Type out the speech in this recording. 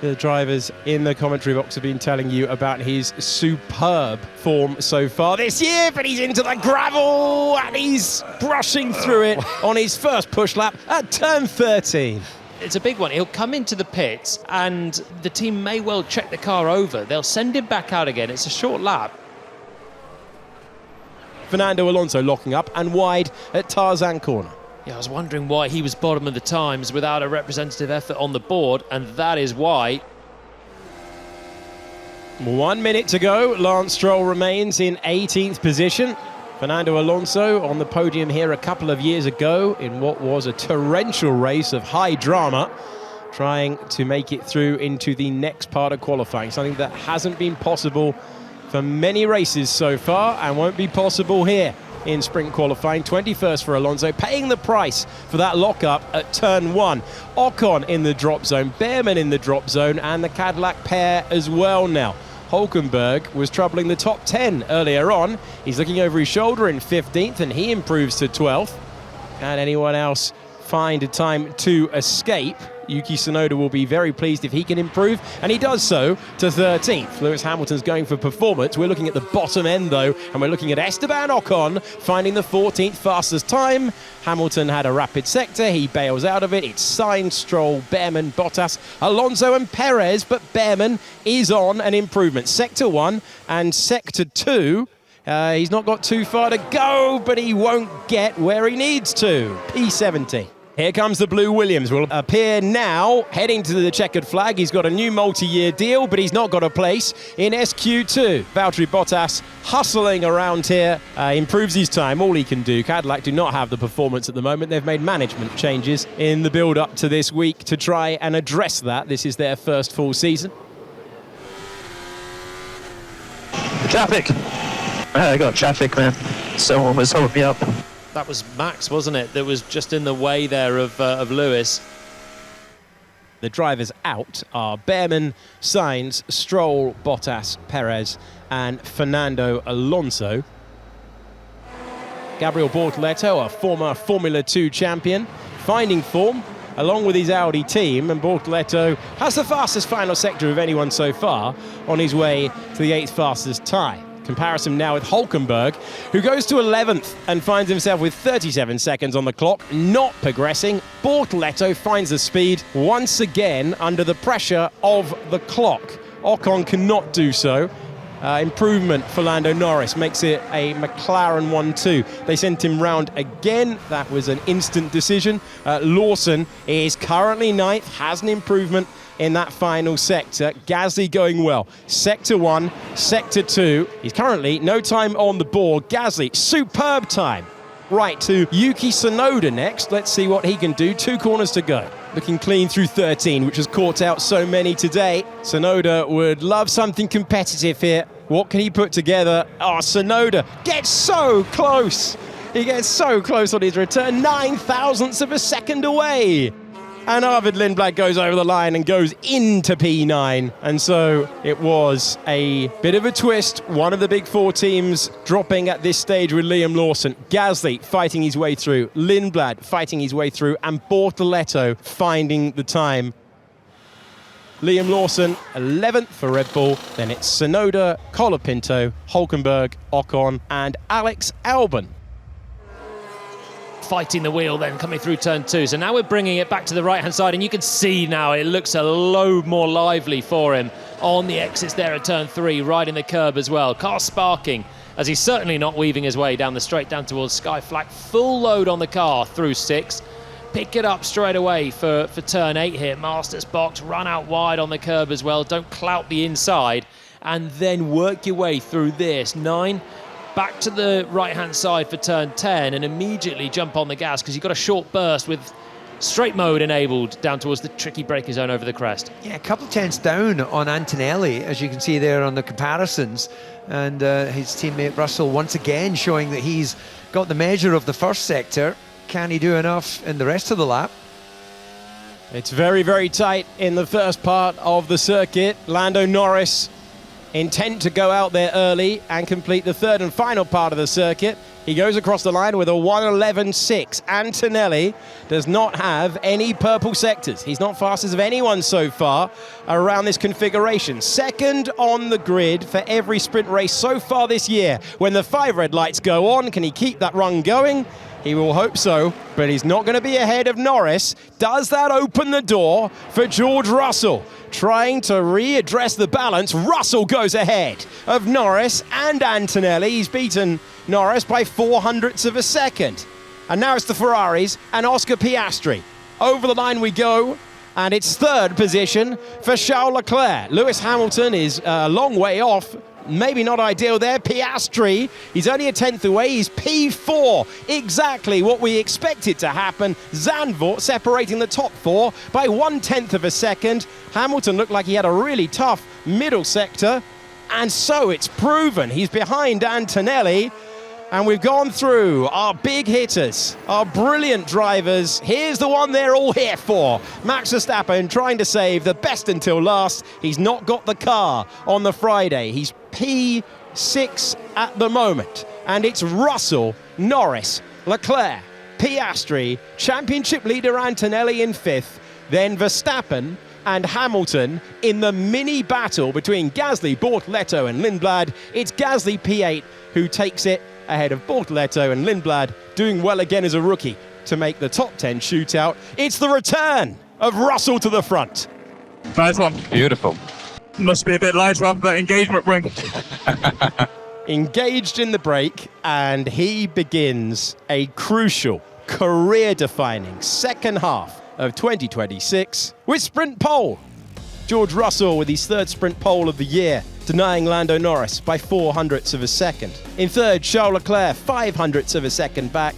The drivers in the commentary box have been telling you about his superb form so far this year, but he's into the gravel and he's brushing through it on his first push lap at turn 13. It's a big one. He'll come into the pits and the team may well check the car over. They'll send him back out again. It's a short lap. Fernando Alonso locking up and wide at Tarzan corner. Yeah, I was wondering why he was bottom of the times without a representative effort on the board, and that is why. 1 minute to go. Lance Stroll remains in 18th position. Fernando Alonso on the podium here a couple of years ago in what was a torrential race of high drama, trying to make it through into the next part of qualifying, something that hasn't been possible for many races so far and won't be possible here in sprint qualifying. 21st for Alonso, paying the price for that lockup at turn 1. Ocon in the drop zone, Behrman in the drop zone, and the Cadillac pair as well now. Hulkenberg was troubling the top 10 earlier on. He's looking over his shoulder in 15th and he improves to 12th. Can anyone else find a time to escape? Yuki Tsunoda will be very pleased if he can improve, and he does so to 13th. Lewis Hamilton's going for performance. We're looking at the bottom end though, and we're looking at Esteban Ocon finding the 14th fastest time. Hamilton had a rapid sector, he bails out of it. It's Sainz, Stroll, Behrman, Bottas, Alonso and Perez, but Behrman is on an improvement. Sector 1 and Sector 2. He's not got too far to go, but he won't get where he needs to. P70. Here comes the blue Williams, will appear now, heading to the checkered flag. He's got a new multi-year deal, but he's not got a place in SQ2. Valtteri Bottas hustling around here, improves his time, all he can do. Cadillac do not have the performance at the moment. They've made management changes in the build-up to this week to try and address that. This is their first full season. Traffic! I got traffic, man. Someone was holding me up. That was Max, wasn't it, that was just in the way there of Lewis. The drivers out are Behrman, Sainz, Stroll, Bottas, Perez and Fernando Alonso. Gabriel Bortoleto, a former Formula 2 champion, finding form along with his Audi team, and Bortoleto has the fastest final sector of anyone so far on his way to the 8th fastest time. Comparison now with Hulkenberg, who goes to 11th and finds himself with 37 seconds on the clock, not progressing. Bortoleto finds the speed once again under the pressure of the clock. Ocon cannot do so. Improvement for Lando Norris makes it a McLaren 1-2. They sent him round again. That was an instant decision. Lawson is currently 9th, has an improvement in that final sector. Gasly going well. Sector 1, Sector 2. He's currently no time on the board. Gasly, superb time. Right, to Yuki Tsunoda next. Let's see what he can do. 2 corners to go. Looking clean through 13, which has caught out so many today. Tsunoda would love something competitive here. What can he put together? Oh, Tsunoda gets so close. He gets so close on his return. 9 thousandths of a second away. And Arvid Lindblad goes over the line and goes into P9. And so it was a bit of a twist. One of the big 4 teams dropping at this stage with Liam Lawson. Gasly fighting his way through. Lindblad fighting his way through. And Bortoleto finding the time. Liam Lawson, 11th for Red Bull. Then it's Tsunoda, Colapinto, Hulkenberg, Ocon, and Alex Albon. Fighting the wheel then coming through turn 2. So now we're bringing it back to the right-hand side, and you can see now it looks a load more lively for him on the exits there at turn 3, riding the curb as well. Car sparking as he's certainly not weaving his way down the straight down towards Sky Flag. Full load on the car through 6. Pick it up straight away for turn 8 here. Masters box, run out wide on the curb as well. Don't clout the inside, and then work your way through this. 9. Back to the right-hand side for turn 10 and immediately jump on the gas because you've got a short burst with straight mode enabled down towards the tricky braking zone over the crest. Yeah, a couple of tenths down on Antonelli, as you can see there on the comparisons. And his teammate Russell once again showing that he's got the measure of the first sector. Can he do enough in the rest of the lap? It's very, very tight in the first part of the circuit. Lando Norris intent to go out there early and complete the third and final part of the circuit. He goes across the line with a 1:11.6. Antonelli does not have any purple sectors. He's not fastest of anyone so far around this configuration. Second on the grid for every sprint race so far this year. When the 5 red lights go on, can he keep that run going? He will hope so, but he's not going to be ahead of Norris. Does that open the door for George Russell? Trying to readdress the balance, Russell goes ahead of Norris and Antonelli. He's beaten Norris by 0.04 of a second. And now it's the Ferraris and Oscar Piastri. Over the line we go, and it's third position for Charles Leclerc. Lewis Hamilton is a long way off. Maybe not ideal there. Piastri, he's only a 10th away. He's P4, exactly what we expected to happen. Zandvoort separating the top 4 by 1/10 of a second. Hamilton looked like he had a really tough middle sector, and so it's proven. He's behind Antonelli, and we've gone through our big hitters, our brilliant drivers. Here's the one they're all here for. Max Verstappen trying to save the best until last. He's not got the car on the Friday. He's P6 at the moment. And it's Russell, Norris, Leclerc, Piastri, championship leader Antonelli in 5th, then Verstappen and Hamilton in the mini battle between Gasly, Bortoleto and Lindblad. It's Gasly P8 who takes it ahead of Bortoleto, and Lindblad doing well again as a rookie to make the top 10 shootout. It's the return of Russell to the front. Nice one. Beautiful. Must be a bit lighter off that engagement ring. Engaged in the break, and he begins a crucial, career-defining second half of 2026 with sprint pole. George Russell with his third sprint pole of the year, denying Lando Norris by 0.04 of a second. In third, Charles Leclerc, 0.05 of a second back.